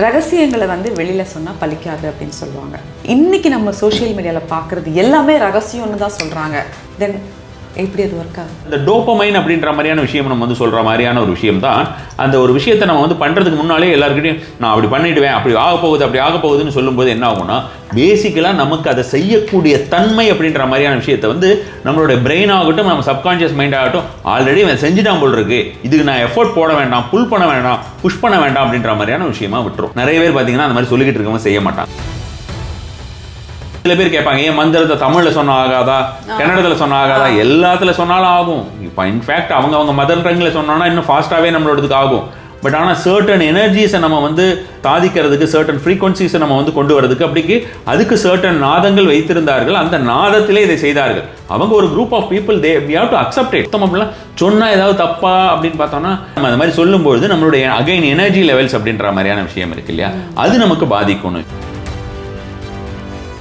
ரகசியங்களை வந்து வெளியில் சொன்னால் பலிக்காது அப்படின்னு சொல்லுவாங்க. இன்றைக்கி நம்ம சோஷியல் மீடியாவில் பார்க்குறது எல்லாமே ரகசியம்னு தான் சொல்கிறாங்க. தென் எப்படி அது ஒர்க் ஆகும்? இந்த டோபமைன் அப்படின்ற மாதிரியான விஷயம் நம்ம வந்து சொல்கிற மாதிரியான ஒரு விஷயம் தான். அந்த ஒரு விஷயத்தை நம்ம வந்து பண்ணுறதுக்கு முன்னாலே எல்லாருக்கிட்டையும் நான் அப்படி பண்ணிவிடுவேன், அப்படி ஆக போகுதுன்னு சொல்லும்போது என்ன ஆகும்னா, பேசிக்கலாக நமக்கு அதை செய்யக்கூடிய தன்மை அப்படின்ற மாதிரியான விஷயத்தை வந்து நம்மளுடைய பிரெயின் ஆகட்டும், நம்ம சப்கான்ஷியஸ் மைண்ட் ஆகட்டும், ஆல்ரெடி அவன் செஞ்சுட்டான் போல் இருக்கு, இதுக்கு நான் எஃபோர்ட் போட வேண்டாம், புல் பண்ண வேண்டாம், புஷ் பண்ண வேண்டாம் அப்படின்ற மாதிரியான விஷயமா விட்டுரும். நிறைய பேர் பார்த்தீங்கன்னா அந்த மாதிரி சொல்லிக்கிட்டு இருக்கவங்க செய்ய மாட்டாங்க. சில பேர் கேட்பாங்க, ஏன் மந்திரத்தை தமிழில் சொன்ன ஆகாதா, கன்னடத்தில் சொன்ன ஆகாதா? எல்லாத்துல சொன்னாலும் ஆகும். இப்போ இன்ஃபேக்ட் அவங்க மதர் டங்கில் சொன்னோன்னா இன்னும் ஃபாஸ்ட்டாகவே நம்மளோடதுக்கு ஆகும். பட் ஆனால் சர்டன் எனர்ஜிஸை நம்ம வந்து சாதிக்கிறதுக்கு, சர்டன் ஃப்ரீக்வன்சிஸை நம்ம வந்து கொண்டு வரதுக்கு, அப்படிக்கு அதுக்கு சர்டன் நாதங்கள் வைத்திருந்தார்கள். அந்த நாதத்திலே இதை செய்தார்கள். அவங்க ஒரு group of people, we have to accept it. அப்படிலாம் சொன்னால் ஏதாவது தப்பா அப்படின்னு பார்த்தோம்னா, நம்ம அந்த மாதிரி சொல்லும்பொழுது நம்மளுடைய அகைன் எனர்ஜி லெவல்ஸ் அப்படின்ற மாதிரியான விஷயம் இருக்கு இல்லையா, அது நமக்கு பாதிக்கணும்.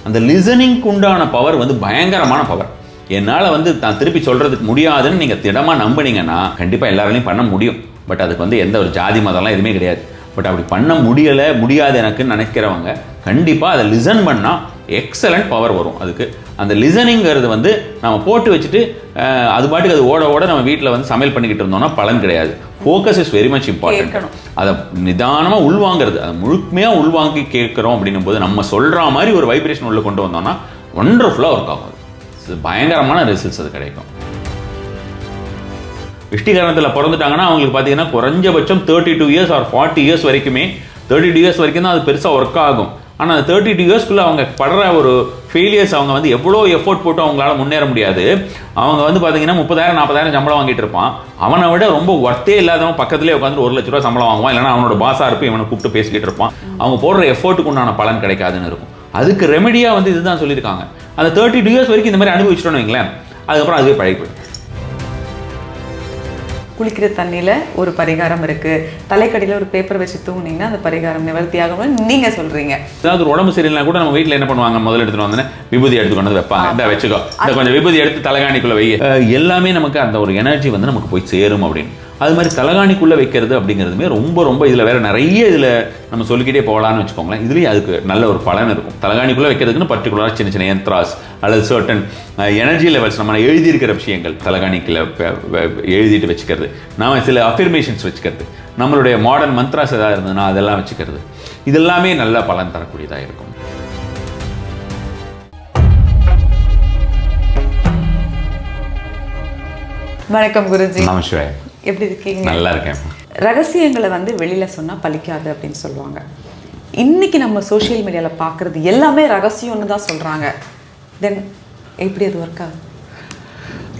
அந்த லிசனிங்க்கு உண்டான பவர் வந்து பயங்கரமான பவர். என்னால் வந்து நான் திருப்பி சொல்கிறதுக்கு முடியாதுன்னு நீங்கள் திடமாக நம்பினீங்கன்னா கண்டிப்பாக எல்லாராலையும் பண்ண முடியும். பட் அதுக்கு வந்து எந்த ஒரு ஜாதி மதம்லாம் எதுவுமே கிடையாது. பட் அப்படி பண்ண முடியாது எனக்குன்னு நினைக்கிறவங்க கண்டிப்பாக அதை லிசன் பண்ணால் எக்ஸலண்ட் பவர் வரும். அதுக்கு அந்த லிசனிங்கிறது வந்து நம்ம போட்டு வச்சுட்டு அது பாட்டுக்கு அது ஓட நம்ம வீட்டில் வந்து சமையல் பண்ணிக்கிட்டு இருந்தோம்னா பலன் கிடையாது. Focus is very much important. அதை நிதானமாக உள்வாங்கிறது, அதை முழுமையாக உள்வாங்கி கேட்குறோம் அப்படின்னும் போது நம்ம சொல்கிற மாதிரி ஒரு வைப்ரேஷன் உள்ளே கொண்டு வந்தோம்னா ஒண்டர்ஃபுல்லாக ஒர்க் ஆகும். பயங்கரமான ரிசல்ட்ஸ் அது கிடைக்கும். விஷ்டிகரணத்தில் பிறந்துட்டாங்கன்னா அவங்களுக்கு பார்த்தீங்கன்னா குறைஞ்சபட்சம் 32 இயர்ஸ் ஆர் 40 இயர்ஸ் வரைக்குமே, 32 இயர்ஸ் வரைக்கும் தான் அது பெருசாக ஒர்க் ஆகும். ஆனால் அந்த 32 இயர்ஸ்க்குள்ளே அவங்க படுற ஒரு ஃபெயிலியர்ஸ், அவங்க வந்து எவ்வளோ எஃபோர்ட் போட்டு அவங்களால முன்னேற முடியாது. அவங்க வந்து பார்த்தீங்கன்னா 30,000-40,000 சம்பளம் வாங்கிட்டு இருப்பான். அவனை விட ரொம்ப ஒர்த்தே இல்லாதவன் பக்கத்துலேயே உட்காந்து 1 லட்ச ரூபா சம்பளம் வாங்குவான். இல்லைனா அவனோட பாஸாக இருப்போம், இவனை கூப்பிட்டு பேசிக்கிட்டு இருப்பான். அவங்க போடுற எஃபோர்ட்டுக்கு உண்டான பலன் கிடைக்காதுன்னு இருக்கும். அதுக்கு ரெமெடியாக வந்து இதுதான் சொல்லியிருக்காங்க. அந்த 32 இயர்ஸ் வரைக்கும் இந்த மாதிரி அனுபவிச்சிட்டோன்னு வைங்களேன், அதுக்கப்புறம் அதுவே பழகிப்போம். குளிக்கிற தண்ணியில் ஒரு பரிகாரம் இருக்குது, தலைக்கடியில் ஒரு பேப்பர் வச்சு தூங்கினீங்கன்னா அந்த பரிகாரம் நிவர்த்தி ஆகும்னு நீங்கள் சொல்கிறீங்க. ஏதாவது ஒரு உடம்பு சரியில்லைனா கூட நம்ம வீட்டில் என்ன பண்ணுவாங்க, முதல்ல எடுத்துகிட்டு வந்தோன்னே விபூதி எடுத்து கொண்டு வந்து வைப்பாங்க. இந்த வச்சுக்கோ, இந்த கொஞ்சம் விபூதி எடுத்து தலைகாணிக்குள்ளே வை. எல்லாமே நமக்கு அந்த ஒரு எனர்ஜி வந்து நமக்கு போய் சேரும் அப்படின்னு. அது மாதிரி தலகாணிக்குள்ளே வைக்கிறது அப்படிங்கிறதுமே ரொம்ப இதில் வேறு நிறைய இதில் நம்ம சொல்லிக்கிட்டே போகலான்னு வச்சுக்கோங்களேன். இதுலேயும் அதுக்கு நல்ல ஒரு பலன் இருக்கும். தலகாணிக்குள்ளே வைக்கிறதுக்குன்னு பர்டிகுலராக சின்ன யந்த்ராஸ் அல்லது சர்டன் எனர்ஜி லெவல்ஸ் நம்ம எழுதியிருக்கிற விஷயங்கள் தலகாணிக்குள்ள எழுதிட்டு வச்சுக்கிறது, நாம் சில அஃபர்மேஷன்ஸ் வச்சுக்கிறது, நம்மளுடைய மாடர்ன் மந்த்ராஸ் எதாவது இருந்ததுன்னா அதெல்லாம் வச்சுக்கிறது, இதெல்லாமே நல்ல பலன் தரக்கூடியதாக இருக்கும். வணக்கம் குருஜி. நமஸ்காரம். எப்படி இருக்கீங்க? நல்லா இருக்கேன். ரகசியங்களை வந்து வெளியில் சொன்னால் பலிக்காது அப்படின்னு சொல்லுவாங்க. இன்றைக்கி நம்ம சோஷியல் மீடியாவில் பார்க்குறது எல்லாமே ரகசியம்னு தான் சொல்கிறாங்க. தென் எப்படி அது ஒர்க் ஆகும்?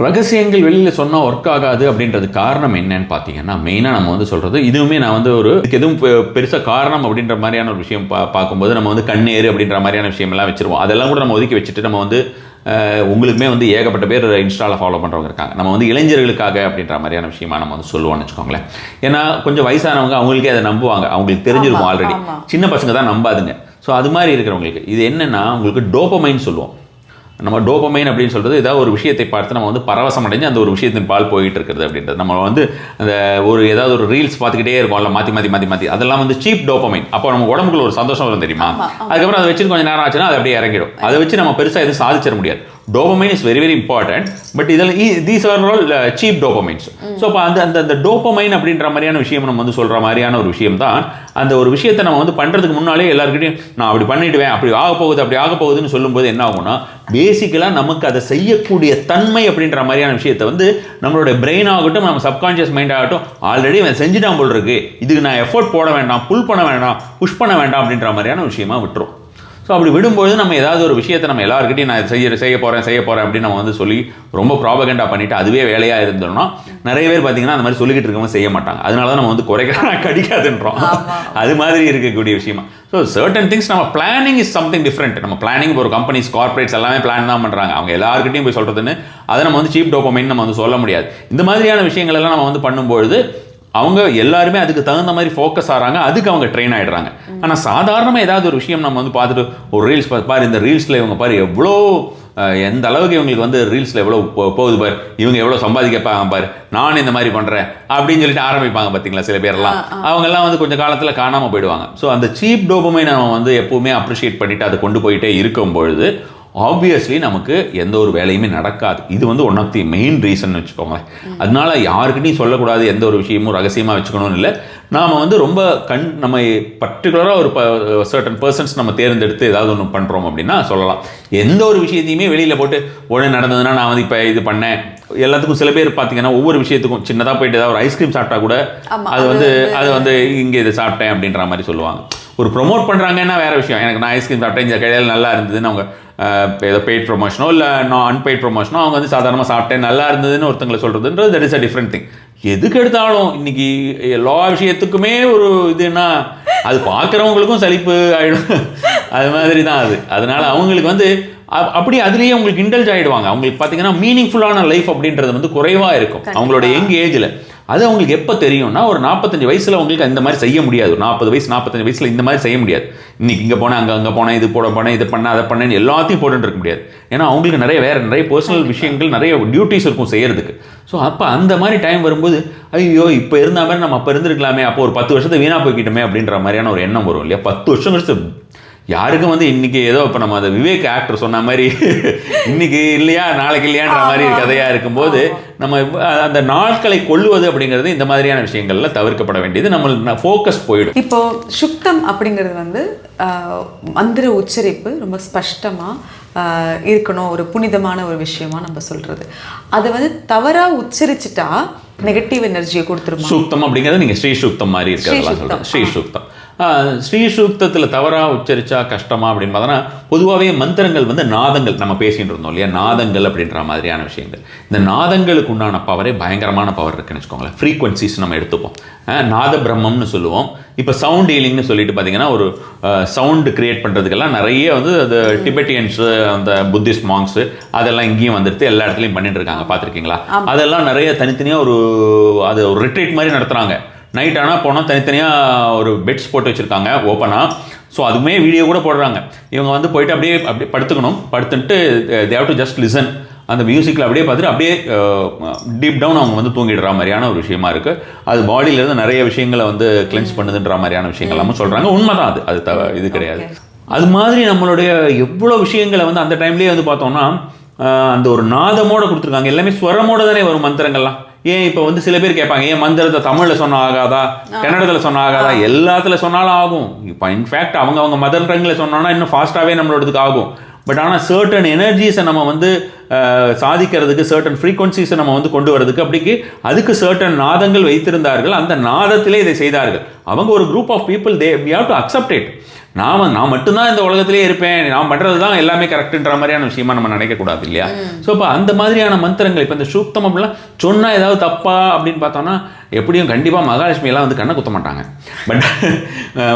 ரகசியங்கள் வெளியில் சொன்னால் ஒர்க் ஆகாது அப்படின்றது காரணம் என்னன்னு பார்த்தீங்கன்னா, மெயினாக நம்ம வந்து சொல்கிறது, இதுவுமே நான் வந்து ஒரு எதுவும் பெருசாக காரணம் அப்படின்ற மாதிரியான ஒரு விஷயம் பார்க்கும்போது நம்ம வந்து கண்ணேறு அப்படின்ற மாதிரியான விஷயமெல்லாம் வச்சுருவோம். அதெல்லாம் கூட நம்ம ஒதுக்கி வச்சுட்டு நம்ம வந்து உங்களுக்குமே வந்து ஏகப்பட்ட பேர் இன்ஸ்டாவில் ஃபாலோ பண்ணுறவங்க இருக்காங்க. நம்ம வந்து இளைஞர்களுக்காக அப்படின்ற மாதிரியான விஷயமா நம்ம வந்து சொல்லுவோம்னு வச்சுக்கோங்களேன். ஏன்னா கொஞ்சம் வயசானவங்க அவங்களுக்கே அதை நம்புவாங்க, அவங்களுக்கு தெரிஞ்சிருக்கும் ஆல்ரெடி. சின்ன பசங்க தான் நம்பாதுங்க. ஸோ அது மாதிரி இருக்கிறவங்களுக்கு இது என்னென்னா, உங்களுக்கு டோபமைன் சொல்லுவோம். நம்ம டோபமைன் அப்படின்னு சொல்கிறது ஏதாவது ஒரு விஷயத்தை பார்த்து நம்ம வந்து பரவசம் அடைஞ்சு அந்த ஒரு விஷயத்தின் பால் போயிட்டு இருக்கிறது அப்படின்றது. நம்ம வந்து அந்த ஒரு ஏதாவது ஒரு ரீல்ஸ் பார்த்துக்கிட்டே இருக்கோம், இல்லை மாற்றி அதெல்லாம் வந்து சீப் டோபமைன். அப்போ நம்ம உடம்புக்குள்ள ஒரு சந்தோஷம் வரும் தெரியுமா. அதுக்கப்புறம் அதை வச்சு கொஞ்சம் நேரம் ஆச்சுன்னா அது அப்படியே இறங்கிடும். அதை வச்சு நம்ம பெருசாக எதுவும் சாதிச்சிட முடியாது. Dopamine is very important. But இதில் these are all cheap dopamines. So அப்போ அந்த டோபமைன் அப்படின்ற மாதிரியான விஷயம் நம்ம வந்து சொல்கிற மாதிரியான ஒரு விஷயம் தான். அந்த ஒரு விஷயத்தை நம்ம வந்து பண்ணுறதுக்கு முன்னாலே எல்லாருக்கிட்டையும் நான் அப்படி பண்ணிவிடுவேன், அப்படி ஆக போகுதுன்னு சொல்லும்போது என்ன ஆகும்னா, பேசிக்கலாக நமக்கு அதை செய்யக்கூடிய தன்மை அப்படின்ற மாதிரியான விஷயத்தை வந்து நம்மளுடைய பிரெயின் ஆகட்டும், நம்ம சப்கான்ஷியஸ் மைண்ட் ஆகட்டும், ஆல்ரெடி அவன் செஞ்சுட்டான் போல் இருக்கு, இதுக்கு நான் எஃபோர்ட் போட வேண்டாம், புல் பண்ண வேண்டாம், புஷ் பண்ண வேண்டாம் அப்படின்ற மாதிரியான விஷயமா விட்டுரும். ஸோ அப்படி விடும்போது நம்ம ஏதாவது ஒரு விஷயத்தை நம்ம எல்லாருக்கிட்டையும் நான் செய்ய போகிறேன் அப்படின்னு நம்ம வந்து சொல்லி ரொம்ப ப்ராபகண்டா பண்ணிவிட்டு அதுவே வேலையாக இருந்தோம்னா நிறைய பேர் பார்த்தீங்கன்னா அந்த மாதிரி சொல்லிக்கிட்டு இருக்கவங்க செய்ய மாட்டாங்க. அதனால தான் நம்ம வந்து குறைக்கலாம் கடிக்காதுன்றோம். அது மாதிரி இருக்கக்கூடிய விஷயமா. ஸோ சர்டன் திங்ஸ் நம்ம பிளானிங் இஸ் சம்திங் டிஃப்ரெண்ட். நம்ம பிளானிங் ஒரு கம்பெனிஸ், கார்பரேட்ஸ் எல்லாமே பிளான் தான் பண்ணுறாங்க. அவங்க எல்லாருக்கிட்டையும் போய் சொல்கிறதுன்னு அதை நம்ம வந்து சீப் டோபமைன் நம்ம வந்து சொல்ல முடியாது. இந்த மாதிரியான விஷயங்கள் எல்லாம் நம்ம வந்து பண்ணும்பொழுது அவங்க எல்லாருமே அதுக்கு தகுந்த மாதிரி ஃபோக்கஸ் ஆகிறாங்க, அதுக்கு அவங்க ட்ரெயின் ஆகிடுறாங்க. ஆனால் சாதாரணமாக ஏதாவது ஒரு விஷயம் நம்ம வந்து பார்த்துட்டு ஒரு ரீல்ஸ் பாரு, இந்த ரீல்ஸில் இவங்க பாரு எவ்வளோ எந்த அளவுக்கு இவங்களுக்கு வந்து ரீல்ஸில் எவ்வளோ போகுது பாரு, இவங்க எவ்வளோ சம்பாதிக்கப்பாங்க பாரு, நான் இந்த மாதிரி பண்ணுறேன் அப்படின்னு சொல்லிட்டு ஆரம்பிப்பாங்க பார்த்தீங்களா சில பேர்லாம். அவங்கெல்லாம் வந்து கொஞ்சம் காலத்தில் காணாமல் போயிடுவாங்க. ஸோ அந்த சீப் டோபமை நம்ம வந்து எப்போவுமே அப்ரிஷியேட் பண்ணிவிட்டு அதை கொண்டு போயிட்டே இருக்கும் பொழுது ஆப்வியஸ்லி நமக்கு எந்த ஒரு வேலையுமே நடக்காது. இது வந்து one of the main reason வச்சுக்கோங்களேன். அதனால யாருக்கிட்டையும் சொல்லக்கூடாது, எந்த ஒரு விஷயமும் ரகசியமாக வச்சுக்கணும்னு இல்லை. நாம் வந்து ரொம்ப நம்ம பர்டிகுலராக ஒரு சர்டன் பர்சன்ஸ் நம்ம தேர்ந்தெடுத்து ஏதாவது ஒன்று பண்ணுறோம் அப்படின்னா சொல்லலாம். எந்த ஒரு விஷயத்தையுமே வெளியில் போட்டு உடனே நடந்ததுன்னா நான் வந்து இப்போ இது பண்ணேன். எல்லாத்துக்கும் சில பேர் பார்த்தீங்கன்னா ஒவ்வொரு விஷயத்துக்கும் சின்னதாக போயிட்டு ஏதாவது ஒரு ஐஸ்கிரீம் சாப்பிட்டா கூட அது வந்து இங்கே இதை சாப்பிட்டேன் அப்படின்ற மாதிரி சொல்லுவாங்க. ஒரு ப்ரொமோட் பண்ணுறாங்கன்னா வேறு விஷயம். எனக்கு நான் ஐஸ்கிரீம் சாப்பிட்டேன், இந்த கடையில் நல்லா இருந்ததுன்னு அவங்க ஏதோ பெய்ட் ப்ரொமோஷனோ இல்லை நான் அன்பெய்ட் ப்ரொமோஷனோ அவங்க வந்து சாதாரணமாக சாப்பிட்டேன் நல்லா இருந்ததுன்னு ஒருத்தங்களை சொல்கிறதுன்றது that is a different thing. எதுக்கு எடுத்தாலும் இன்னைக்கு எல்லா விஷயத்துக்குமே ஒரு இதுன்னா அது பார்க்குறவங்களுக்கும் சலிப்பு ஆகிடும். அது மாதிரி தான் அது. அதனால் அவங்களுக்கு வந்து அப்படி அதுலேயே அவங்களுக்கு இன்டல்ஜ் ஆகிடுவாங்க. அவங்களுக்கு பார்த்தீங்கன்னா மீனிங்ஃபுல்லான லைஃப் அப்படின்றது வந்து குறைவாக இருக்கும் அவங்களோட யங் ஏஜில். அது அவங்களுக்கு எப்போ தெரியும்னா ஒரு 45 வயசில் அவங்களுக்கு இந்த மாதிரி செய்ய முடியாது. ஒரு 40 வயசு 45 வயசில் இந்த மாதிரி செய்ய முடியாது. இன்னைக்கு இங்கே போனேன், அங்கே போனேன், இது போனேன், இதை பண்ணேன், அதை பண்ணேன்னு எல்லாத்தையும் போட்டுட்டு இருக்க முடியாது. ஏன்னா அவங்களுக்கு நிறைய பர்சனல் விஷயங்கள், நிறைய டியூட்டிஸ் இருக்கும் செய்யறதுக்கு. ஸோ அப்போ அந்த மாதிரி டைம் வரும்போது ஐயோ இப்போ இருந்த மாதிரி நம்ம அப்போ இருந்திருக்கலாமே, அப்போ ஒரு 10 வருஷத்தை வீணாக போய்கிட்டோமே அப்படின்ற மாதிரியான ஒரு எண்ணம் வரும் இல்லையா. 10 வருஷம் கழிச்சு யாருக்கும் வந்து இன்னைக்கு ஏதோ இப்போ நம்ம அந்த விவேக் ஆக்டர் சொன்ன மாதிரி இன்னைக்கு இல்லையா நாளைக்கு இல்லையான்ற மாதிரி கதையாக இருக்கும்போது நம்ம அந்த நாட்களை கொள்ளுவது அப்படிங்கிறது இந்த மாதிரியான விஷயங்கள்ல தவிர்க்கப்பட வேண்டியது. நம்ம ஃபோக்கஸ் போயிடும். இப்போ சுக்தம் அப்படிங்கிறது வந்து மந்திர உச்சரிப்பு ரொம்ப ஸ்பஷ்டமாக இருக்கணும், ஒரு புனிதமான ஒரு விஷயமா நம்ம சொல்றது. அதை வந்து தவறாக உச்சரிச்சுட்டா நெகட்டிவ் எனர்ஜியை கொடுத்துருமா? சூக்தம் அப்படிங்கிறது நீங்கள் ஸ்ரீ சூக்தம் மாதிரி இருக்கிறதெல்லாம் சொல்கிறேன். ஸ்ரீ சூக்தம் ஸ்ரீ சூக்தத்தில் தவறாக உச்சரித்தா கஷ்டமா அப்படின்னு பார்த்தோன்னா பொதுவாகவே மந்திரங்கள் வந்து நாதங்கள் நம்ம பேசிகிட்டு இருந்தோம் இல்லையா, நாதங்கள் அப்படின்ற மாதிரியான விஷயங்கள். இந்த நாதங்களுக்கு உண்டான பவரே பயங்கரமான பவர் இருக்குன்னு வச்சுக்கோங்களேன். ஃப்ரீக்வன்சிஸ் நம்ம எடுத்துப்போம், நாத பிரம்மம்னு சொல்லுவோம். இப்போ சவுண்ட் ஹீலிங்னு சொல்லிட்டு பார்த்தீங்கன்னா ஒரு சவுண்டு கிரியேட் பண்ணுறதுக்கெல்லாம் நிறைய வந்து அது டிபெட்டியன்ஸு அந்த புத்திஸ்ட் மாங்ஸு அதெல்லாம் இங்கேயும் வந்துட்டு எல்லா இடத்துலையும் பண்ணிட்டு இருக்காங்க, பார்த்துருக்கீங்களா? அதெல்லாம் நிறைய தனித்தனியாக ஒரு ரிட்ரீட் மாதிரி நடத்துகிறாங்க. நைட் ஆனால் போனால் தனித்தனியாக ஒரு பெட்ஸ் போட்டு வச்சுருக்காங்க ஓப்பனாக. ஸோ அதுவுமே வீடியோ கூட போடுறாங்க. இவங்க வந்து போயிட்டு அப்படியே படுத்துக்கணும், படுத்துட்டு they have to just listen. அந்த மியூசிக்கில் அப்படியே பார்த்துட்டு அப்படியே டீப் டவுன் அவங்க வந்து தூங்கிடுற மாதிரியான ஒரு விஷயமா இருக்குது. அது பாடியிலேருந்து நிறைய விஷயங்களை வந்து கிளென்ஸ் பண்ணுதுன்ற மாதிரியான விஷயங்கள் எல்லாமே சொல்கிறாங்க. உண்மைதான், அது இது கிடையாது. அது மாதிரி நம்மளுடைய எவ்வளோ விஷயங்களை வந்து அந்த டைம்லேயே வந்து பார்த்தோம்னா அந்த ஒரு நாதமோட கொடுத்துருக்காங்க. எல்லாமே ஸ்வரமோட தானே வரும் மந்திரங்கள்லாம். ஏன் இப்போ வந்து சில பேர் கேட்பாங்க, ஏன் மந்திரத்தை தமிழில் சொன்ன ஆகாதா, கன்னடத்தில் சொன்ன ஆகாதா? எல்லாத்துல சொன்னாலும் ஆகும். இப்போ இன்ஃபேக்ட் அவங்க மதர் டங்கில் சொன்னோன்னா இன்னும் ஃபாஸ்ட்டாகவே நம்மளோடதுக்கு ஆகும். பட் ஆனால் சர்டன் எனர்ஜிஸை நம்ம வந்து சாதிக்கிறதுக்கு, சர்டன் ஃப்ரீக்வன்சிஸை நம்ம வந்து கொண்டு வரதுக்கு அப்படிக்கு அதுக்கு சர்டன் நாதங்கள் வைத்திருந்தார்கள். அந்த நாதத்திலே இதை செய்தார்கள். அவங்க ஒரு group of people, we have to accept it. நான் மட்டும்தான் இந்த உலகத்திலே இருப்பேன், நான் பண்ணுறது தான் எல்லாமே கரெக்டுன்ற மாதிரியான விஷயமா நம்ம நினைக்கக்கூடாது இல்லையா. ஸோ இப்போ அந்த மாதிரியான மந்திரங்கள் இப்போ இந்த சூக்தம் அப்படிலாம் சொன்னால் ஏதாவது தப்பா அப்படின்னு பார்த்தோன்னா எப்படியும் கண்டிப்பாக மகாலட்சுமியெல்லாம் வந்து கண்ணை குத்த மாட்டாங்க. பட்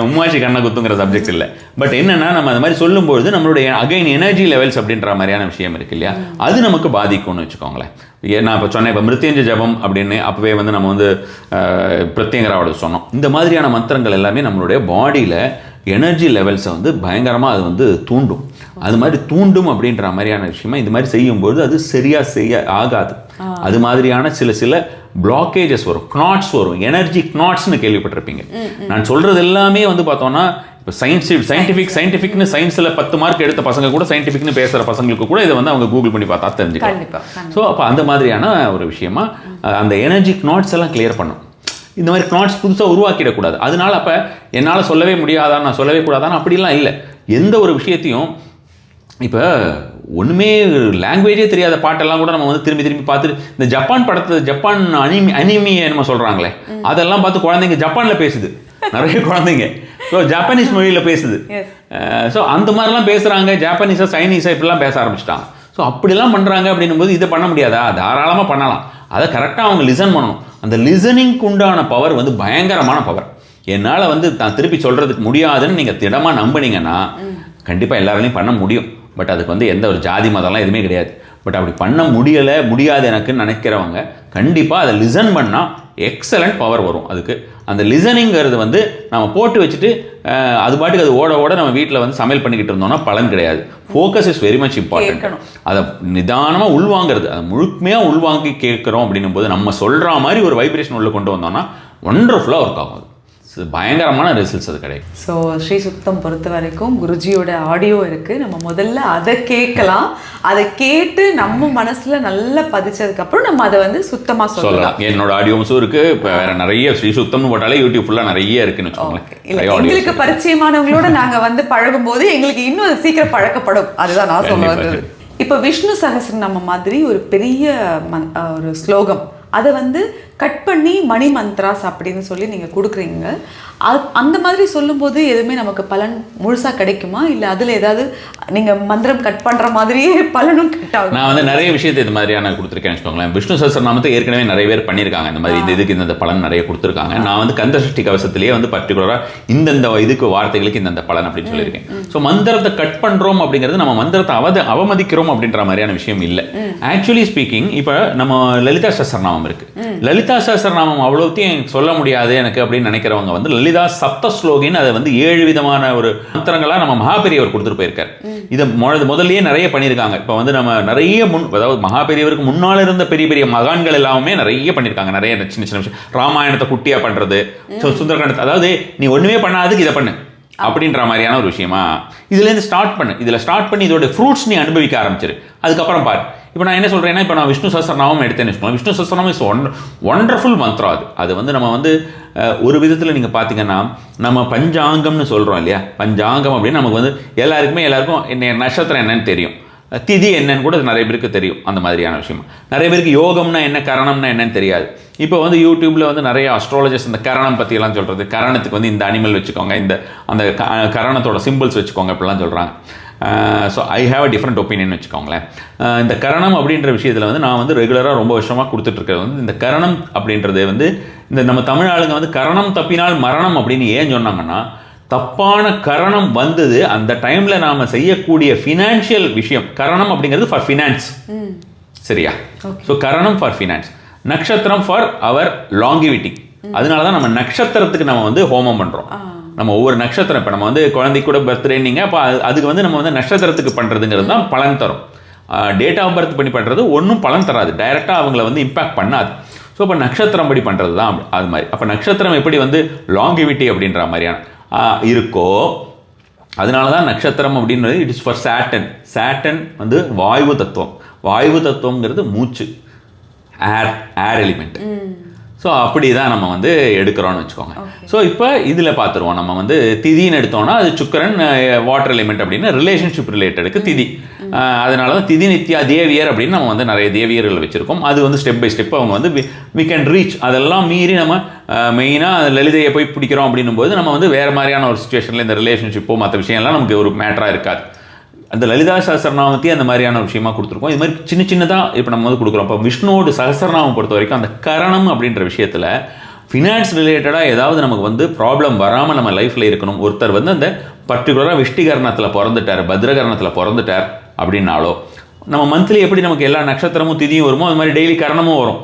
உமாஷி கண்ணை குத்துங்கிற சப்ஜெக்ட் இல்லை. பட் என்னென்னா நம்ம அந்த மாதிரி சொல்லும்பொழுது நம்மளுடைய அகைன் எனர்ஜி லெவல்ஸ் அப்படின்ற மாதிரியான விஷயம் இருக்கு இல்லையா, அது நமக்கு பாதிக்கும்னு வச்சுக்கோங்களேன். நான் இப்போ சொன்னேன், இப்போ மிருத்யுஞ்ச ஜபம் அப்படின்னு அப்போவே வந்து நம்ம வந்து பிரத்யங்கராவோட சொன்னோம். இந்த மாதிரியான மந்திரங்கள் எல்லாமே நம்மளுடைய பாடியில் எனர்ஜி லெவல்ஸை வந்து பயங்கரமாக அது வந்து தூண்டும். அது மாதிரி தூண்டும் அப்படின்ற மாதிரியான விஷயமா இந்த மாதிரி செய்யும்போது அது சரியாக செய்ய ஆகாது. அது மாதிரியான சில பிளாக்கேஜஸ் வரும், கினாட்ஸ் வரும், எனர்ஜி கினாட்ஸ்னு கேள்விப்பட்டிருப்பீங்க. நான் சொல்கிறது எல்லாமே வந்து பார்த்தோன்னா இப்போ சயின்டிஃபிக்னு சயின்ஸில் 10 மார்க் எடுத்த பசங்க கூட சயின்டிஃபிக்னு பேசுகிற பசங்களுக்கு கூட இதை வந்து அவங்க கூகுள் பண்ணி பார்த்தா தெரிஞ்சுக்கலாம். ஸோ அப்போ அந்த மாதிரியான ஒரு விஷயமா அந்த எனர்ஜி கினாட்ஸ் எல்லாம் கிளியர் பண்ணும். இந்த மாதிரி கிளாட்ஸ் புதுசாக உருவாக்கிடக்கூடாது. அதனால அப்போ என்னால் சொல்லவே முடியாதா, நான் சொல்லவே கூடாதான்னு அப்படிலாம் இல்லை. எந்த ஒரு விஷயத்தையும் இப்போ ஒன்றுமே லாங்குவேஜே தெரியாத பாட்டெல்லாம் கூட நம்ம வந்து திரும்பி பார்த்துட்டு இந்த ஜப்பான் அனிமியை நம்ம சொல்கிறாங்களே அதெல்லாம் பார்த்து குழந்தைங்க ஜப்பானில் பேசுது, நிறைய குழந்தைங்க. ஸோ ஜப்பானீஸ் மொழியில் பேசுது. ஸோ அந்த மாதிரிலாம் பேசுகிறாங்க. ஜப்பானீஸாக சைனீஸாக இப்படிலாம் பேச ஆரம்பிச்சிட்டாங்க. ஸோ அப்படிலாம் பண்ணுறாங்க அப்படின்னும் போது இதை பண்ண முடியாதா? தாராளமாக பண்ணலாம். அதை கரெக்டாக அவங்க லிசன் பண்ணணும். அந்த லிசனிங்க்கு உண்டான பவர் வந்து பயங்கரமான பவர். என்னால் வந்து நான் திருப்பி சொல்கிறதுக்கு முடியாதுன்னு நீங்கள் திடமாக நம்பினீங்கன்னா கண்டிப்பாக எல்லாராலையும் பண்ண முடியும். பட் அதுக்கு வந்து எந்த ஒரு ஜாதி மதம்லாம் எதுவுமே கிடையாது. பட் அப்படி பண்ண முடியாது எனக்குன்னு நினைக்கிறவங்க கண்டிப்பாக அதை லிசன் பண்ணால் எக்ஸலண்ட் பவர் வரும். அதுக்கு அந்த லிசனிங்கிறது வந்து நம்ம போட்டு வச்சுட்டு அது பாட்டுக்கு அது ஓட ஓட நம்ம வீட்டில் வந்து சமையல் பண்ணிக்கிட்டு இருந்தோம்னா பலன் கிடையாது. Focus is very much important. அதை நிதானமாக உள்வாங்கிறது, அதை முழுமையாக உள்வாங்கி கேட்குறோம் அப்படின்னும் போது நம்ம சொல்கிற மாதிரி ஒரு வைப்ரேஷன் உள்ள கொண்டு வந்தோம்னா ஒண்டர்ஃபுல்லாக ஒர்க் ஆகும். பயங்கரமான ரிசல்ட்ஸ் அது கிடைக்கும். ஸோ ஸ்ரீ சுத்தம் பொறுத்த வரைக்கும் குருஜியோட ஆடியோ இருக்குது. நம்ம முதல்ல அதை கேட்கலாம். அதை கேட்டு நம்ம மனசில் நல்லா பதிச்சதுக்கப்புறம் நம்ம அதை வந்து சுத்தமாக சொல்லலாம். என்னோட ஆடியோஸும் இருக்குது. இப்போ வேறு நிறைய ஸ்ரீ சுத்தம்னு போட்டாலே யூடியூப் ஃபுல்லாக நிறைய இருக்குன்னு வச்சுக்கோங்களேன். இல்லை, எங்களுக்கு பரிச்சயமானவங்களோட நாங்கள் வந்து பழகும் போது எங்களுக்கு இன்னும் அது சீக்கிரம் பழக்கப்படும். அதுதான் நான் சொல்ல வந்தது. இப்போ விஷ்ணு சகஸ்ரநாமம் மாதிரி ஒரு பெரிய ஒரு ஸ்லோகம், அதை வந்து கட் பண்ணி மணி மந்த்ராஸ் அப்படின்னு சொல்லி நீங்கள் கொடுக்குறீங்க. அந்த மாதிரி சொல்லும்போது எதுவுமே நமக்கு பலன் முழுசாக கிடைக்குமா, இல்லை அதில் ஏதாவது நீங்கள் மந்திரம் கட் பண்ணுற மாதிரியே பலனும் கட் ஆகும்? நான் வந்து நிறைய விஷயத்தை இது மாதிரியான கொடுத்துருக்கேன்னு வச்சுக்கோங்களேன். விஷ்ணு சஹஸ்ரநாமத்தை ஏற்கனவே நிறைய பேர் பண்ணியிருக்காங்க. இந்த மாதிரி இதுக்கு இந்த பலன் நிறைய கொடுத்துருக்காங்க. நான் வந்து கந்தசஷ்டி கவசத்திலேயே வந்து பர்டிகுலராக இந்தந்த இதுக்கு வார்த்தைகளுக்கு இந்தந்த பலன் அப்படின்னு சொல்லியிருக்கேன். ஸோ மந்திரத்தை கட் பண்ணுறோம் அப்படிங்கிறது நம்ம மந்திரத்தை அவமதிக்கிறோம் அப்படின்ற மாதிரியான விஷயம் இல்லை. ஆக்சுவலி ஸ்பீக்கிங், இப்போ நம்ம லலிதா சஹஸ்ரநாமம் இருக்கு. லலிதா சஹஸ்ரநாமம் அவ்வளோத்தையும் சொல்ல முடியாது எனக்கு அப்படின்னு நினைக்கிறவங்க வந்து லலிதா சப்த ஸ்லோகின்னு அதை வந்து 7 விதமான ஒரு மந்திரங்களாக நம்ம மகாபெரியவர் கொடுத்துட்டு போயிருக்காரு. இதை முதல்லயே நிறைய பண்ணியிருக்காங்க. இப்போ வந்து நம்ம நிறைய அதாவது மகாபெரியவருக்கு முன்னால் இருந்த பெரிய பெரிய மகான்கள் எல்லாமே நிறைய பண்ணியிருக்காங்க. நிறைய சின்ன சின்ன விஷயம், ராமாயணத்தை குட்டியாக பண்ணுறது, சுந்தரகாண்டத்தை, அதாவது நீ ஒன்றுமே பண்ணாததுக்கு இதை பண்ணு அப்படின்ற மாதிரியான ஒரு விஷயமா இதுலேருந்து ஸ்டார்ட் பண்ணு. இதில் ஸ்டார்ட் பண்ணி இதோட ஃப்ரூட்ஸ் நீ அனுபவிக்க ஆரம்பிச்சிரு, அதுக்கப்புறம் பாரு. இப்போ நான் என்ன சொல்கிறேன்னா, இப்போ நான் விஷ்ணு சஹஸ்ரநாமம் எடுத்தேன்னு வச்சுக்கோங்க. Vishnu Sahasranamam is wonderful Mantra. அது வந்து நம்ம வந்து ஒரு விதத்தில் நீங்கள் பார்த்தீங்கன்னா நம்ம பஞ்சாங்கம்னு சொல்கிறோம் இல்லையா. பஞ்சாங்கம் அப்படின்னு நமக்கு வந்து எல்லாருக்கும் என்ன நட்சத்திரம் என்னன்னு தெரியும், திதி என்னன்னு கூட நிறைய பேருக்கு தெரியும். அந்த மாதிரியான விஷயம் நிறைய பேருக்கு யோகம்னா என்ன, கரணம்னா என்னன்னு தெரியாது. இப்போ வந்து யூடியூப்பில் வந்து நிறைய அஸ்ட்ராலஜர்ஸ் இந்த கரணம் பற்றியெல்லாம் சொல்கிறது, கரணத்துக்கு வந்து இந்த அனிமல் வச்சுக்கோங்க, அந்த கரணத்தோட சிம்பிள்ஸ் வச்சுக்கோங்க இப்படிலாம் சொல்கிறாங்க. So I have a different opinion வச்சுக்கோங்களேன். இந்த கரணம் அப்படின்ற விஷயத்தில் வந்து நான் வந்து ரெகுலராக ரொம்ப வருஷமாக கொடுத்துட்ருக்கிறது வந்து இந்த கரணம் அப்படின்றது வந்து இந்த நம்ம தமிழ் ஆளுங்க வந்து கரணம் தப்பினால் மரணம் அப்படின்னு ஏன் சொன்னாங்கன்னா, தப்பான கரணம் வந்தது அந்த டைமில் நாம் செய்யக்கூடிய ஃபினான்ஷியல் விஷயம். கரணம் அப்படிங்கிறது ஃபார் ஃபினான்ஸ், சரியா? ஸோ கரணம் ஃபார் ஃபினான்ஸ், நட்சத்திரம் ஃபார் அவர் லாங்கிவிட்டி. அதனால தான் நம்ம நட்சத்திரத்துக்கு நம்ம வந்து ஹோமம் பண்ணுறோம். நம்ம ஒவ்வொரு நட்சத்திரம், இப்போ நம்ம வந்து குழந்தைக்கு கூட பர்த்டேனிங்க, அப்போ அதுக்கு வந்து நம்ம வந்து நட்சத்திரத்துக்கு பண்ணுறதுங்கிறது தான் பலன் தரும். டேட் ஆஃப் பர்த் பண்ணி பண்ணுறது ஒன்றும் பலன் தராது, டைரெக்டாக அவங்கள வந்து இம்பேக்ட் பண்ணாது. ஸோ இப்போ நட்சத்திரம் படி பண்ணுறது தான் அது மாதிரி. அப்போ நட்சத்திரம் எப்படி வந்து லாங்கிவிட்டி அப்படின்ற மாதிரியான இருக்கோ, அதனால தான் நட்சத்திரம் அப்படின்றது it is for Saturn. Saturn வந்து வாயு தத்துவம். வாயு தத்துவங்கிறது மூச்சு, ஏர் எலிமெண்ட். ஸோ அப்படி தான் நம்ம வந்து எடுக்கிறோன்னு வச்சுக்கோங்க. ஸோ இப்போ இதில் பார்த்துருவோம். நம்ம வந்து திதின்னு எடுத்தோம்னா அது சுக்கரன் வாட்டர் எலிமெண்ட் அப்படின்னு ரிலேஷன்ஷிப் ரிலேட்டடுக்கு திதி. அதனால தான் திதி நித்யா தேவியர் அப்படின்னு நம்ம வந்து நிறைய தேவியர்கள் வச்சுருக்கோம். அது வந்து ஸ்டெப் பை ஸ்டெப் அவங்க வந்து வி கேன் ரீச். அதெல்லாம் மீறி நம்ம மெயினாக லலிதையை போய் பிடிக்கிறோம் அப்படின்னும் போது நம்ம வந்து வேறு மாதிரியான ஒரு சுச்சுவேஷனில் இந்த ரிலேஷன்ஷிப்போ மற்ற விஷயம்லாம் நமக்கு ஒரு மேட்டராக இருக்காது. அந்த லலிதா சஹஸ்ரநாமத்தையும் அந்த மாதிரியான விஷயமா கொடுத்துருக்கோம். இது மாதிரி சின்னதாக இப்போ நம்ம வந்து கொடுக்குறோம். இப்போ விஷ்ணுவோட சஹஸ்ரநாமம் பொறுத்த வரைக்கும் அந்த கரணம் அப்படின்ற விஷயத்தில் ஃபினான்ஸ் ரிலேட்டடாக ஏதாவது நமக்கு வந்து ப்ராப்ளம் வராமல் நம்ம லைஃப்பில் இருக்கணும். ஒருத்தர் வந்து அந்த பர்டிகுலராக விஷ்டிகரணத்தில் பிறந்துட்டார், பத்ரகரணத்தில் பிறந்துட்டார் அப்படின்னாலோ, நம்ம மந்த்லி எப்படி நமக்கு எல்லா நட்சத்திரமும் திதியும் வருமோ அது மாதிரி டெய்லி கரணமும் வரும்.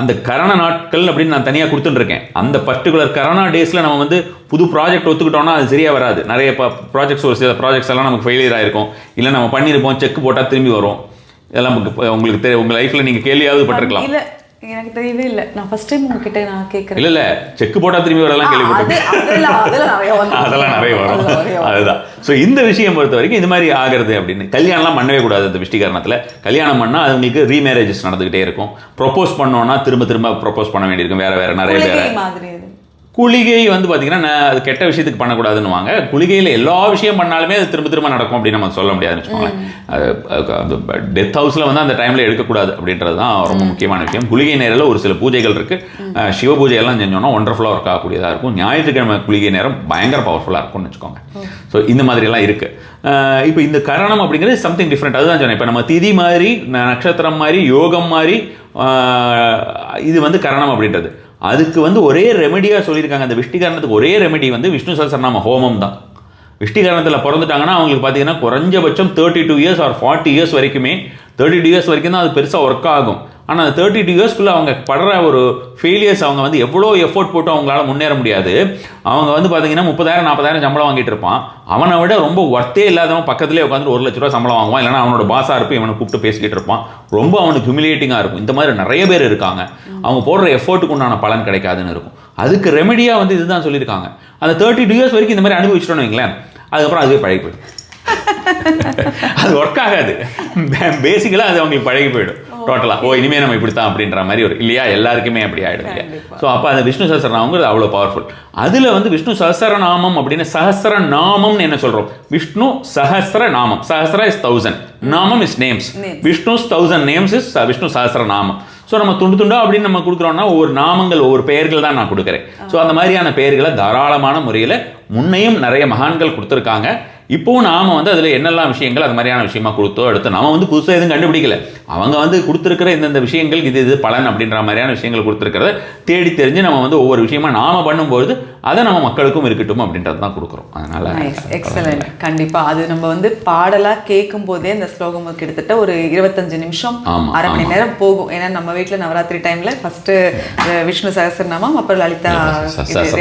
அந்த கரண நாட்கள் அப்படின்னு நான் தனியாக கொடுத்துட்டுருக்கேன். அந்த பர்டிகுலர் கரோனா டேஸில் நம்ம வந்து புது ப்ராஜெக்ட் ஒத்துக்கிட்டோம்னா அது சரியாக வராது. நிறைய ப்ராஜெக்ட்ஸ் ஒரு சில ப்ராஜெக்ட்ஸ் எல்லாம் நமக்கு ஃபெயிலியர் ஆகிருக்கும், இல்லை நம்ம பண்ணியிருப்போம், செக் போட்டால் திரும்பி வரும். இதெல்லாம் உங்களுக்கு உங்கள் லைஃப்பில் நீங்கள் கேள்வியாவது பட்டிருக்கலாம். இல்லை, எனக்கு தெரியவே இல்லை. நான் ஃபர்ஸ்ட் டைம் உங்ககிட்ட நான் கேட்குறேன். இல்லை செக் போட்டால் திரும்பி வரலாம் கேள்விப்பட்டிருக்கேன். அதெல்லாம் நிறைய வரும். அதுதான். ஸோ இந்த விஷயம் பொறுத்த வரைக்கும் இது மாதிரி ஆகிறது அப்படின்னு கல்யாணம்லாம் பண்ணவே கூடாது. அந்த விஷ்டிகரணத்தில் கல்யாணம் பண்ணால் அது உங்களுக்கு ரீமேரேஜஸ் நடந்துகிட்டே இருக்கும். ப்ரொப்போஸ் பண்ணோன்னா திரும்ப ப்ரொப்போஸ் பண்ண வேண்டியிருக்கும். வேறு நிறைய பேர் குளிகை வந்து பார்த்தீங்கன்னா அது கெட்ட விஷயத்துக்கு பண்ணக்கூடாதுன்னுவாங்க. குளிகையில் எல்லா விஷயம் பண்ணாலுமே அது திரும்ப நடக்கும் அப்படின்னு நம்ம சொல்ல முடியாதுன்னு வச்சுக்கோங்களேன். அது டெத் ஹவுஸில் வந்து அந்த டைமில் எடுக்கக்கூடாது அப்படின்றது தான் ரொம்ப முக்கியமான விஷயம். குளிகை நேரில் ஒரு சில பூஜைகள் இருக்குது. சிவ பூஜையெல்லாம் செஞ்சோன்னா ஒண்டர்ஃபுல்லாக ஒர்க் ஆகக்கூடியதாக இருக்கும். ஞாயிற்றுக்கிழமை குளிகை நேரம் பயங்கர பவர்ஃபுல்லாக இருக்கும்னு வச்சுக்கோங்க. ஸோ இந்த மாதிரியெல்லாம் இருக்குது. இப்போ இந்த கரணம் அப்படிங்கிறது சம்திங் டிஃப்ரெண்ட். அதுதான் சொன்னேன். இப்போ நம்ம திதி மாதிரி, நட்சத்திரம் மாதிரி, யோகம் மாதிரி இது வந்து கரணம் அப்படின்றது. அதுக்கு வந்து ஒரே ரெமெடியாக சொல்லியிருக்காங்க. அந்த விஷ்டிகரணத்துக்கு ஒரே ரெமெடி வந்து விஷ்ணு சஹஸ்ரநாம ஹோமம் தான். விஷ்டிகரணத்தில் பிறந்துட்டாங்கன்னா அவங்களுக்கு பார்த்தீங்கன்னா குறைஞ்சபட்சம் 32 இயர்ஸ் ஆர் 40 இயர்ஸ் வரைக்குமே 32 இயர்ஸ் வரைக்கும் தான் அது பெருசாக ஒர்க் ஆகும். ஆனால் அந்த 32 இயர்ஸ்க்குள்ளே அவங்க படுற ஒரு ஃபெயிலியர்ஸ், அவங்க வந்து எவ்வளோ எஃபோர்ட் போட்டு அவங்களால முன்னேற முடியாது. அவங்க வந்து பார்த்தீங்கன்னா 30,000-40,000 சம்பளம் வாங்கிட்டு இருப்பான். அவனை விட ரொம்ப ஒர்த்தே இல்லாதவன் பக்கத்துலேயே உட்காந்து 1 லட்ச ரூபா சம்பளம் வாங்குவான். இல்லைனா அவனோட பாஸாக இருப்போம், இவனை கூப்பிட்டு பேசிக்கிட்டு இருப்பான். ரொம்ப அவனுக்கு ஹியூமிலியேட்டிங்காக இருக்கும். இந்த மாதிரி நிறைய பேர் இருக்காங்க. அவங்க போடுற எஃபோர்ட்டுக்கு உண்டான பலன் கிடைக்காதுன்னு இருக்கும். அதுக்கு ரெமெடியாக வந்து இதுதான் சொல்லியிருக்காங்க. அந்த 32 இயர்ஸ் வரைக்கும் இந்த மாதிரி அனுபவிச்சிட்டோன்னு வைங்களேன், அதுக்கப்புறம் அதுவே பழகி போயிடும். அது ஒர்க் ஆகாது. பேசிக்கலாக அது அவங்களுக்கு பழகி போயிடும் டோட்டலாக. ஓ இனிமேல் நம்ம இப்படி தான் அப்படின்ற மாதிரி ஒரு இல்லையா, எல்லாருக்குமே அப்படி ஆகிடும் இல்லையா. ஸோ அப்போ அந்த விஷ்ணு சஹஸ்ரநாமங்கிறது அவ்வளோ பவர்ஃபுல். அதில் வந்து விஷ்ணு சஹஸ்ரநாமம் அப்படின்னு சஹஸ்ரநாமம்னு என்ன சொல்கிறோம்? விஷ்ணு சஹஸ்ரநாமம். சஹஸ்ரா இஸ் 1000, நாமம் is names. Vishnu's 1000 names is Vishnu Sahasranamam. So நம்ம துண்டு துண்டா அப்படின்னு நம்ம கொடுக்குறோம்னா ஒவ்வொரு நாமங்கள், ஒவ்வொரு பெயர்கள் தான் நான் கொடுக்குறேன். ஸோ அந்த மாதிரியான பெயர்களை தாராளமான முறையில் முன்னையும் நிறைய மகான்கள் கொடுத்துருக்காங்க. இப்போவும் நாம் வந்து அதில் என்னெல்லாம் விஷயங்கள் அது மாதிரியான விஷயமா கொடுத்தோ எடுத்து நம்ம வந்து புதுசாக எதுவும் கண்டுபிடிக்கல. அவங்க வந்து கொடுத்துருக்கிற இந்த விஷயங்கள் இது பலன் அப்படின்ற மாதிரியான விஷயங்கள் கொடுத்துருக்கிறத தேடி தெரிஞ்சு நம்ம வந்து ஒவ்வொரு விஷயமா நாம பண்ணும்போது அதை நம்ம மக்களுக்கும் இருக்கட்டும் அப்படின்றது தான் கொடுக்குறோம். அதனால எக்ஸலண்ட். கண்டிப்பாக அது நம்ம வந்து பாடலாக கேட்கும் போதே இந்த ஸ்லோகம் கிட்டத்தட்ட ஒரு 25 நிமிஷம், அரை மணி நேரம் போகும். ஏன்னா நம்ம வீட்டில் நவராத்திரி டைமில் ஃபஸ்ட்டு விஷ்ணு சஹஸ்ரநாமம் அப்புறம் லலிதா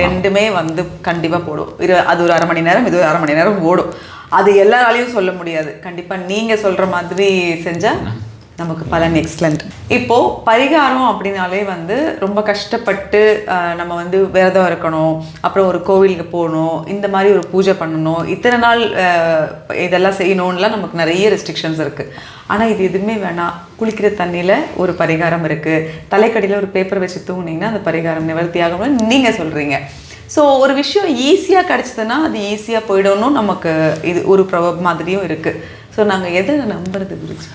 ரெண்டுமே வந்து கண்டிப்பாக போடும். அது ஒரு அரை மணி நேரம், இது ஒரு அரை மணி நேரம் ஓடும். அது எல்லாராலையும் சொல்ல முடியாது. கண்டிப்பாக நீங்கள் சொல்கிற மாதிரி செஞ்சால் நமக்கு பலன் எக்ஸலண்ட். இப்போது பரிகாரம் அப்படின்னாலே வந்து ரொம்ப கஷ்டப்பட்டு நம்ம வந்து விரதம் இருக்கணும், அப்புறம் ஒரு கோவிலுக்கு போகணும், இந்த மாதிரி ஒரு பூஜை பண்ணணும், இத்தனை நாள் இதெல்லாம் செய்யணும்லாம் நமக்கு நிறைய ரெஸ்ட்ரிக்ஷன்ஸ் இருக்குது. ஆனால் இது எதுவுமே வேணாம். குளிக்கிற தண்ணியில் ஒரு பரிகாரம் இருக்குது, தலைக்கடியில் ஒரு பேப்பர் வச்சு தூங்கினீங்கன்னா அந்த பரிகாரம் நிவர்த்தி ஆகும்னு நீங்கள் சொல்கிறீங்க. ஸோ ஒரு விஷயம் ஈஸியாக கிடச்சிதுன்னா அது ஈஸியாக போயிடணும். நமக்கு இது ஒரு ப்ரொவர்ப் மாதிரியும் இருக்குது. ஸோ நாங்கள் எதை நம்புறது குறித்து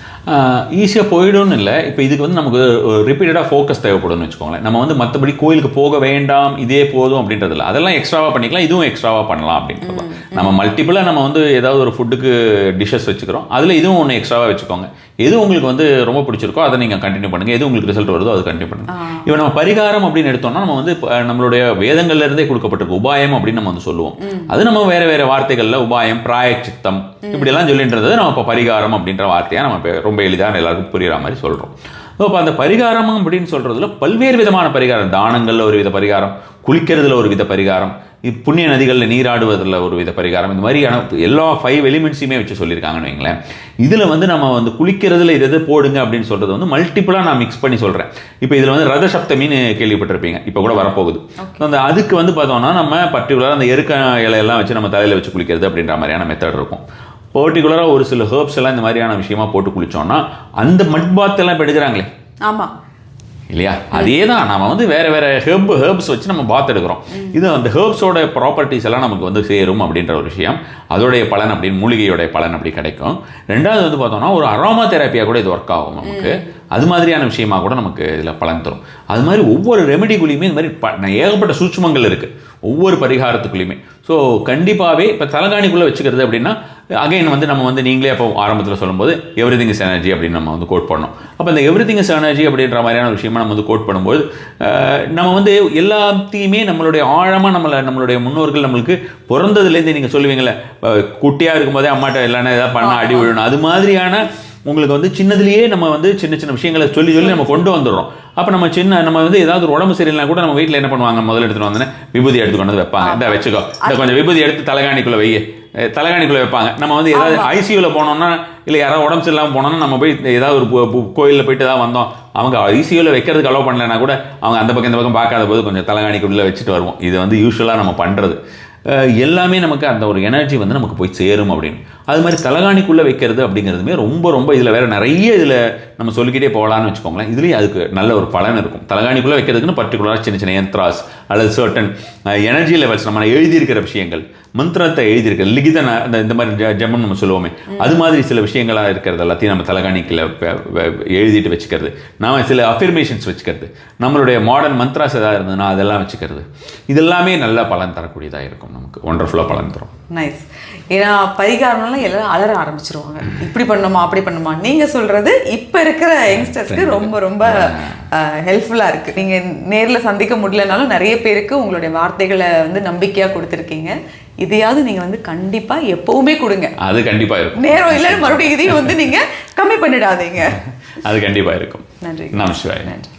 ஈஸியாக போயிடும்னு இல்லை. இப்போ இதுக்கு வந்து நமக்கு ரிப்பீட்டடாக ஃபோக்கஸ் தேவைப்படும்னு வச்சுக்கோங்களேன். நம்ம வந்து மற்றபடி கோயிலுக்கு போக வேண்டாம், இதே போதும் அப்படின்றது இல்லை. அதெல்லாம் எக்ஸ்ட்ராவாக பண்ணிக்கலாம், இதுவும் எக்ஸ்ட்ராவாக பண்ணலாம் அப்படின்றது. நம்ம மல்டிபிளாக நம்ம வந்து ஏதாவது ஒரு ஃபுட்டுக்கு டிஷ்ஷஸ் வச்சுக்கிறோம், அதில் இதுவும் ஒன்று எக்ஸ்ட்ராவாக வச்சுக்கோங்க. எது உங்களுக்கு வந்து ரொம்ப பிடிச்சிருக்கோ அதை நீங்கள் கண்டினியூ பண்ணுங்கள். எது உங்களுக்கு ரிசல்ட் வருதோ அதை கண்டினியூ பண்ணுங்கள். இப்போ நம்ம பரிகாரம் அப்படின்னு எடுத்தோம்னா நம்ம வந்து நம்மளுடைய வேதங்கள்லேருந்தே கொடுக்கப்பட்டிருக்கு உபாயம் அப்படின்னு நம்ம வந்து சொல்லுவோம். அது நம்ம வேறு வேறு வார்த்தைகளில் உபாயம், பிராயச்சித்தம் இப்படியெல்லாம் சொல்லின்றது நம்ம இப்போ பரிகாரம் அப்படின்ற வார்த்தையாக நம்ம ரொம்ப எளிதாக எல்லாருக்கும் புரிகிற மாதிரி சொல்கிறோம். இப்போ அந்த பரிகாரம் அப்படின்னு சொல்கிறதுல பல்வேறு விதமான பரிகாரம், தானங்களில் ஒரு வித பரிகாரம், குளிக்கிறதுல ஒரு வித பரிகாரம், புண்ணிய நதிகளில் நீராடுவதில் ஒரு வித பரிகாரம், இந்த மாதிரியான எல்லா 5 எலிமெண்ட்ஸையுமே வச்சு சொல்லியிருக்காங்கன்னு வைங்களேன். இதில் வந்து நம்ம வந்து குளிக்கிறதுல இது போடுங்க அப்படின்னு சொல்கிறது வந்து மல்டிப்புளாக நான் மிக்ஸ் பண்ணி சொல்கிறேன். இப்போ இதில் வந்து ரத சப்தமின்னு கேள்விப்பட்டிருப்பீங்க, இப்போ கூட வரப்போகுது. அந்த அதுக்கு வந்து பார்த்தோம்னா நம்ம பர்டிகுலராக அந்த எருக்க இலையெல்லாம் வச்சு நம்ம தலையில் வச்சு குளிக்கிறது அப்படின்ற மாதிரியான மெத்தட் இருக்கும். பர்டிகுலராக ஒரு சில ஹெர்ப்ஸ் எல்லாம் இந்த மாதிரியான விஷயமா போட்டு குளித்தோம்னா அந்த மட் பாத் எல்லாம் இப்போ எடுக்கிறாங்களே, ஆமாம் இல்லையா, அதே தான் நம்ம வந்து வேறு வேறு ஹெர்ப்ஸ் வச்சு நம்ம பாத் எடுக்கிறோம். இது அந்த ஹெர்ப்ஸோட ப்ராப்பர்ட்டிஸ் எல்லாம் நமக்கு வந்து சேரும் அப்படின்ற ஒரு விஷயம், அதோடைய பலன் அப்படின்னு மூலிகையோடைய பலன் அப்படி கிடைக்கும். ரெண்டாவது வந்து பார்த்தோம்னா ஒரு அரோமா தெரப்பியாக கூட இது ஒர்க் ஆகும் நமக்கு. அது மாதிரியான விஷயமா கூட நமக்கு இதில் பலன் தரும். அது மாதிரி ஒவ்வொரு ரெமெடிக்குள்ளேயுமே இந்த மாதிரி ஏகப்பட்ட சூட்சுமங்கள் இருக்குது ஒவ்வொரு பரிகாரத்துக்குள்ளேயுமே. ஸோ கண்டிப்பாகவே இப்போ தலகாணிக்குள்ளே வச்சுக்கிறது அப்படின்னா அகைன் வந்து நம்ம வந்து நீங்களே அப்போ ஆரம்பத்தில் சொல்லும்போது எவ்ரிதிங் இஸ் எனர்ஜி அப்படின்னு நம்ம வந்து கோட் பண்ணோம். அப்போ இந்த எவ்ரிதிங் இஸ் எனர்ஜி அப்படின்ற மாதிரியான விஷயமா நம்ம வந்து கோட் பண்ணும்போது நம்ம வந்து எல்லாத்தையுமே நம்மளுடைய ஆழமாக நம்மளுடைய முன்னோர்கள் நம்மளுக்கு பிறந்ததுலேருந்து நீங்கள் சொல்லுவீங்களே குட்டியாக இருக்கும்போதே அம்மாட்ட இல்லைன்னா எதாவது பண்ணால் அடி விழணும், அது மாதிரியான உங்களுக்கு வந்து சின்னதுலேயே நம்ம வந்து சின்ன சின்ன விஷயங்களை சொல்லி நம்ம கொண்டு வந்துடுறோம். அப்போ நம்ம வந்து ஏதாவது ஒரு உடம்பு சரியில்லைனா கூட நம்ம வீட்டில் என்ன பண்ணுவாங்க, முதல்ல எடுத்துகிட்டு வந்தோன்னே விபூதி எடுத்து கொண்டு வந்து வைப்பாங்க. இந்த வச்சுக்கோ, இந்த கொஞ்சம் விபூதி எடுத்து தலைகாணிக்குள்ளே தலைகாணிக்குள்ளே வைப்பாங்க. நம்ம வந்து ஏதாவது ஐசியூவில் போனோம்னா இல்லை யாராவது உடம்பு சரியில்லாமல் போனோம்னா நம்ம போய் ஏதாவது ஒரு கோயிலில் போயிட்டு தான் வந்தோம், அவங்க ஐசியூவில் வைக்கிறதுக்கு அலோவ் பண்ணலைன்னா கூட அவங்க அந்த பக்கம் இந்த பக்கம் பார்க்காத போது கொஞ்சம் தலைகாணிக்குள்ளே வச்சுட்டு வருவோம். இது வந்து யூஸ்வலாக நம்ம பண்ணுறது. எல்லாமே நமக்கு அந்த ஒரு எனர்ஜி வந்து நமக்கு போய் சேரும் அப்படின்னு. அது மாதிரி தலகாணிக்குள்ளே வைக்கிறது அப்படிங்கிறதுமே ரொம்ப இதில் வேறு நிறைய இதில் நம்ம சொல்லிக்கிட்டே போகலான்னு வச்சுக்கோங்களேன். இதுலேயும் அதுக்கு நல்ல ஒரு பலன் இருக்கும். தலகாணிக்குள்ளே வைக்கிறதுக்குன்னு பர்டிகுலராக சின்ன சின்ன யந்த்ராஸ் அல்லது சர்டன் எனர்ஜி லெவல்ஸ் நம்ம எழுதியிருக்கிற விஷயங்கள், மந்திரத்தை எழுதியிருக்கிற லிகித இந்த மாதிரி ஜெமன் நம்ம சொல்லுவோமே, அது மாதிரி சில விஷயங்களாக இருக்கிறது எல்லாத்தையும் நம்ம தலகாணிக்கில் எழுதிட்டு வச்சுக்கிறது, நாம் சில அஃபர்மேஷன்ஸ் வச்சுக்கிறது, நம்மளுடைய மாடர்ன் மந்த்ராஸ் எதாவது இருந்ததுன்னா அதெல்லாம் வச்சுக்கிறது, இதெல்லாமே நல்ல பலன் தரக்கூடியதாக இருக்கும். நமக்கு ஒண்டர்ஃபுல்லாக பலன் தரும். நைஸ். ஏன்னா பரிகாரம்லாம் எல்லாரும் அலற ஆரம்பிச்சிருவாங்க, இப்படி பண்ணுமா அப்படி பண்ணுமா. நீங்கள் சொல்கிறது இப்போ இருக்கிற யங்ஸ்டர்ஸ்க்கு ரொம்ப ஹெல்ப்ஃபுல்லாக இருக்குது. நீங்கள் நேரில் சந்திக்க முடியலனாலும் நிறைய பேருக்கு உங்களுடைய வார்த்தைகளை வந்து நம்பிக்கையாக கொடுத்துருக்கீங்க. இதையாவது நீங்கள் வந்து கண்டிப்பாக எப்போவுமே கொடுங்க. அது கண்டிப்பாக இருக்கும். நேரம் இல்லைன்னு மறுபடியும் இதையும் வந்து நீங்கள் கம்மி பண்ணிடாதீங்க. அது கண்டிப்பாக இருக்கும். நன்றி. நமசிவாய். நன்றி.